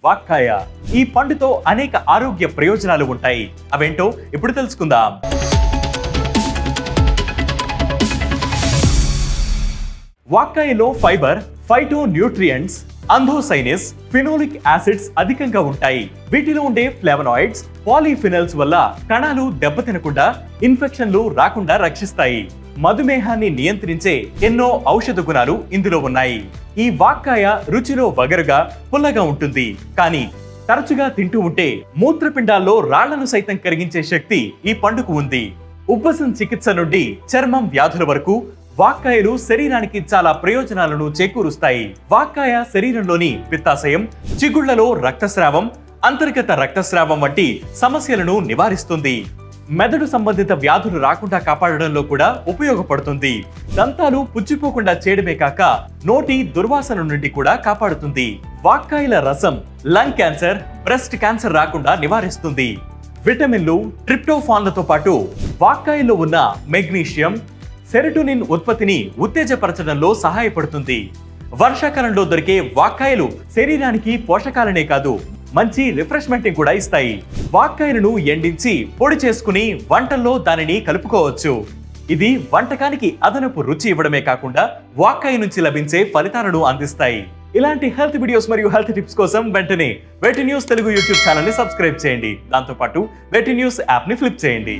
వాక్కాయ ఈ పండుతో అనేక ఆరోగ్య ప్రయోజనాలు ఉంటాయి. అవేంటో ఇప్పుడు తెలుసుకుందాం. వాక్కాయలో fibre, phytonutrients, anthocyanins, phenolic acids అధికంగా ఉంటాయి. వీటిలో ఉండే ఫ్లేవనాయిడ్స్, పాలీఫినల్స్ వల్ల కణాలు దెబ్బతినకుండా, ఇన్ఫెక్షన్లు రాకుండా రక్షిస్తాయి. మధుమేహాన్ని నియంత్రించే ఎన్నో ఔషధ గుణాలు ఇందులో ఉన్నాయి. ఈ వాక్కాయ రుచిలో వగరుగా, పుల్లగా ఉంటుంది. కానీ తరచుగా తింటూ ఉంటే మూత్రపిండాల్లో రాళ్లను సైతం కరిగించే శక్తి ఈ పండుకు ఉంది. ఉబ్బసం చికిత్స నుండి చర్మం వ్యాధుల వరకు వాక్కాయలు శరీరానికి చాలా ప్రయోజనాలను చేకూరుస్తాయి. వాక్కాయ శరీరంలోని పిత్తాశయం, చిగుళ్లలో రక్తస్రావం, అంతర్గత రక్తస్రావం వంటి సమస్యలను నివారిస్తుంది. మెదడు సంబంధిత వ్యాధులు రాకుండా కాపాడడంలో కూడా ఉపయోగపడుతుంది. దంతాలు పుచ్చిపోకుండా చేయడమే కాక నోటి దుర్వాసన నుండి కూడా కాపాడుతుంది. వాక్కాయల రసం లంగ్ క్యాన్సర్, బ్రెస్ట్ క్యాన్సర్ రాకుండా నివారిస్తుంది. విటమిన్లు, ట్రిప్టోఫాన్లతో పాటు వాక్కాయల్లో ఉన్న మెగ్నీషియం, సెరటోనిన్ ఉత్పత్తిని ఉత్తేజపరచడంలో సహాయపడుతుంది. వర్షాకాలంలో దొరికే వాక్కాయలు శరీరానికి పోషకాలనే కాదు, మంచి రిఫ్రెష్మెంట్ కూడా ఇస్తాయి. వాక్కాయలను ఎండించి పొడి చేసుకుని వంటల్లో దానిని కలుపుకోవచ్చు. ఇది వంటకానికి అదనపు రుచి ఇవ్వడమే కాకుండా వాక్కాయ నుంచి లభించే ఫలితాలను అందిస్తాయి. ఇలాంటి హెల్త్ వీడియోస్ మరియు హెల్త్ టిప్స్ కోసం వెంటనే వెటి న్యూస్ తెలుగు యూట్యూబ్ ఛానల్ ని సబ్స్క్రైబ్ చేయండి. దాంతోపాటు వెటి న్యూస్ యాప్ ని ఫ్లిప్ చేయండి.